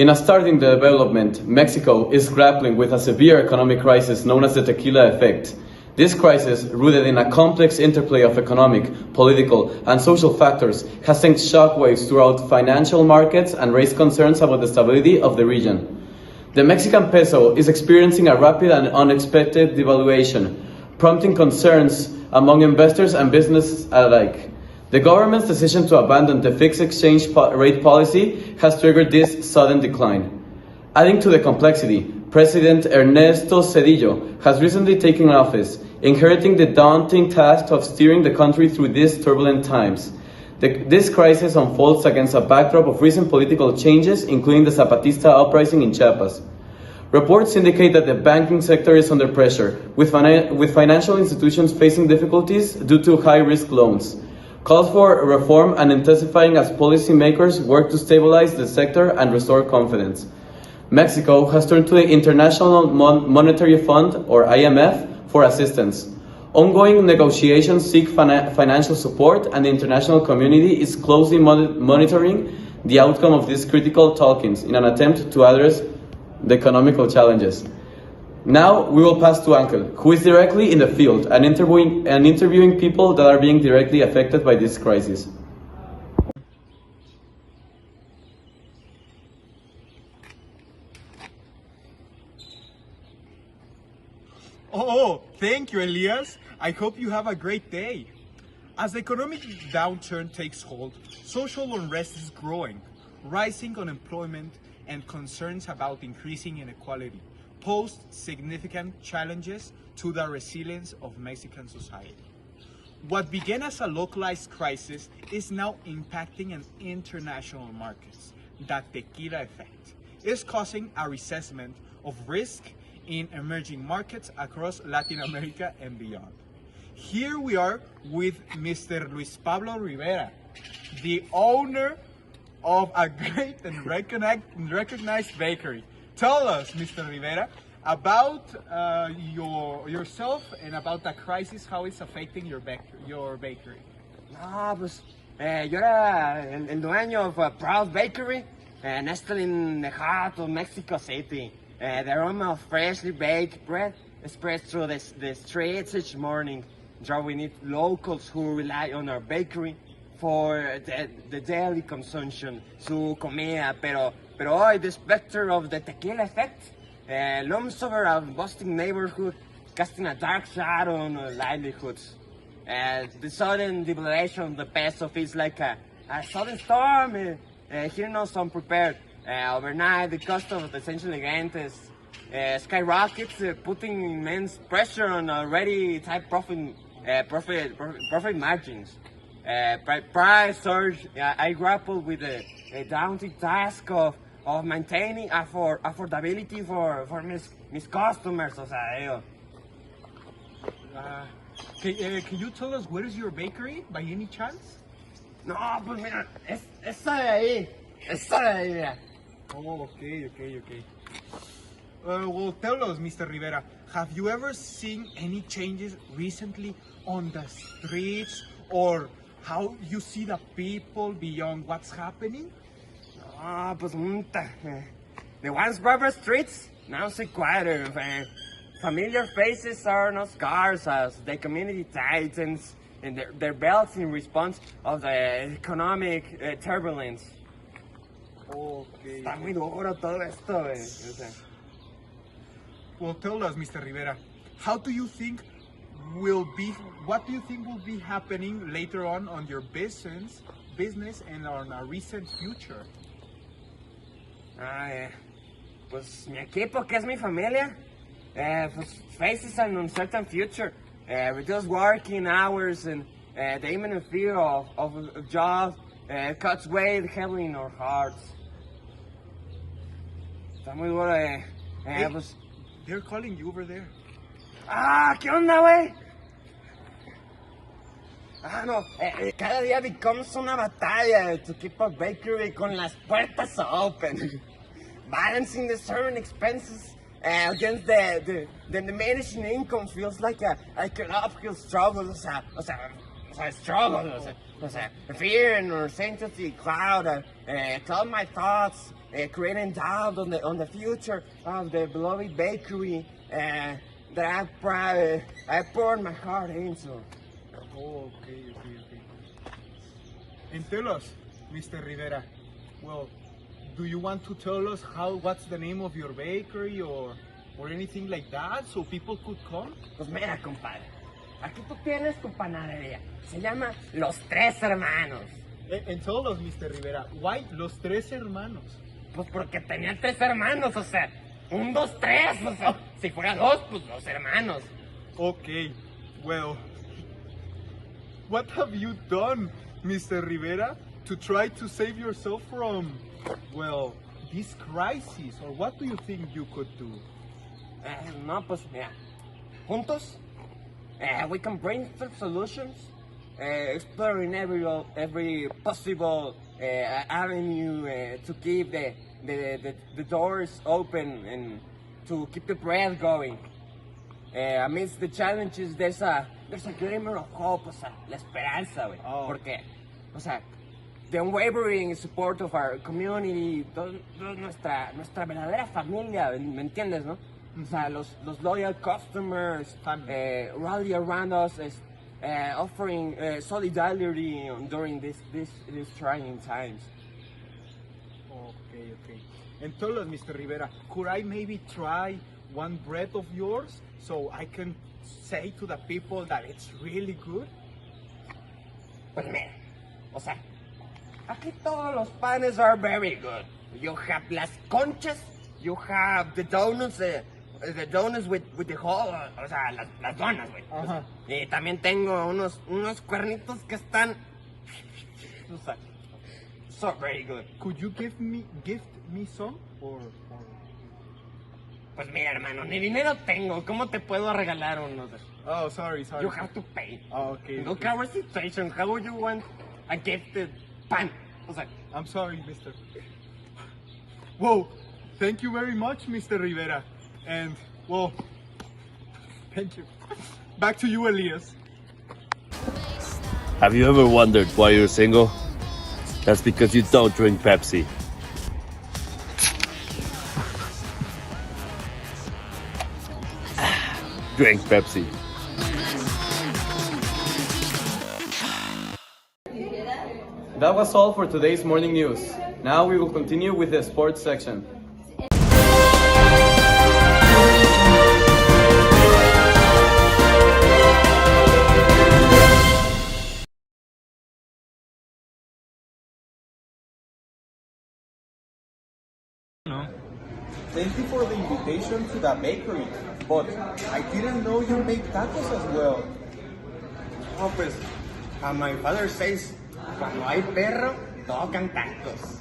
In a starting development, Mexico is grappling with a severe economic crisis known as the Tequila effect. This crisis, rooted in a complex interplay of economic, political, and social factors, has sent shockwaves throughout financial markets and raised concerns about the stability of the region. The Mexican peso is experiencing a rapid and unexpected devaluation, prompting concerns among investors and businesses alike. The government's decision to abandon the fixed exchange rate policy has triggered this sudden decline. Adding to the complexity, President Ernesto Zedillo has recently taken office, inheriting the daunting task of steering the country through these turbulent times. This crisis unfolds against a backdrop of recent political changes, including the Zapatista uprising in Chiapas. Reports indicate that the banking sector is under pressure, with financial institutions facing difficulties due to high-risk loans. Calls for reform and intensifying as policymakers work to stabilize the sector and restore confidence. Mexico has turned to the International Monetary Fund, or IMF, for assistance. Ongoing negotiations seek financial support, and the international community is closely monitoring the outcome of these critical talkings in an attempt to address the economical challenges. Now we will pass to Angel, who is directly in the field and interviewing people that are being directly affected by this crisis. Oh, thank you, Elias. I hope you have a great day. As the economic downturn takes hold, social unrest is growing. Rising unemployment and concerns about increasing inequality pose significant challenges to the resilience of Mexican society. What began as a localized crisis is now impacting an international markets. The Tequila effect is causing a reassessment of risk in emerging markets across Latin America and beyond. Here we are with Mr. Luis Pablo Rivera, the owner of a great and recognized bakery. Tell us, Mr. Rivera, about yourself and about the crisis, how it's affecting your bakery. No, pues yo era el dueño of a proud bakery, nestled in the heart of Mexico City. The aroma of freshly baked bread spreads through the streets each morning, drawing in locals who rely on our bakery for the daily consumption, su comida. Pero hoy, the specter of the Tequila effect looms over a bustling neighborhood, casting a dark shadow on our livelihoods. The sudden devaluation of the peso feels like a sudden storm, hitting us unprepared. Overnight, the cost of the essential ingredients skyrockets, putting immense pressure on already tight profit margins. Price surge, I grapple with the daunting task of maintaining affordability for mis customers. O sea, Can you tell us where is your bakery by any chance? no, pues mira, esa de ahí, mira. Oh, okay. Well, tell us, Mr. Rivera, have you ever seen any changes recently on the streets, or how you see the people beyond what's happening? Ah, pues the once barber streets now see quieter. Familiar faces are not scarce as the community tightens and their belts in response of the economic turbulence. Okay. Está muy duro todo esto, O sea, Well, tell us, Mr. Rivera, what do you think will be happening later on your business and on a recent future? pues mi equipo, que es mi familia, pues faces an uncertain future. Reduced working hours and the imminent fear of a job cuts weight heavily in our hearts. Está muy duro, pues... They're calling you over there. ¡Ah! ¿Qué onda, güey? No, cada día becomes una batalla to keep a bakery con las puertas open. Balancing the certain expenses against the diminishing income feels like an uphill struggle. O sea, struggle. O sea, fear and uncertainty cloud my thoughts, creating doubt on the future of the beloved bakery that I poured my heart into. Oh, okay. And tell us, Mr. Rivera, well, do you want to tell us what's the name of your bakery or anything like that so people could come? Pues mira, compadre, aquí tú tienes tu panadería. Se llama Los Tres Hermanos. And tell us, Mr. Rivera, why Los Tres Hermanos? Pues porque tenía tres hermanos, o sea, un, dos, tres, o sea, si fuera dos, pues dos hermanos. Okay, well, what have you done, Mr. Rivera, to try to save yourself from, well, this crisis? Or what do you think you could do? No, pues mira, juntos, we can brainstorm solutions, exploring every possible avenue to keep the doors open and to keep the bread going. Amidst the challenges, there's a glimmer of hope, o sea, la esperanza, güey. Oh. Porque, o sea, the unwavering support of our community, nuestra verdadera familia, ¿me entiendes, no? O sea, los loyal customers rally around us, offering solidarity during these trying times. Okay. And tell us, Mr. Rivera, could I maybe try one bread of yours so I can say to the people that it's really good? Pues mira, o sea, aquí todos los panes are very good. You have las conchas, you have the donuts with the whole, o sea, las donas, güey. Ajá. Y también tengo unos cuernitos que están, o sea, so very good. Could you gift me some? Or... Pues mira, hermano, ni dinero tengo. ¿Cómo te puedo regalar unos? Oh, sorry. You have to pay. Oh, okay. Look at our situation. How would you want a gifted pan? O sea, I'm sorry, Mr. Whoa, thank you very much, Mr. Rivera. And, well, thank you. Back to you, Elias. Have you ever wondered why you're single? That's because you don't drink Pepsi. Drink Pepsi. That was all for today's morning news. Now we will continue with the sports section. Thank you for the invitation to the bakery, but I didn't know you make tacos as well. oh, pues, my father says, cuando hay perro, tocan tacos.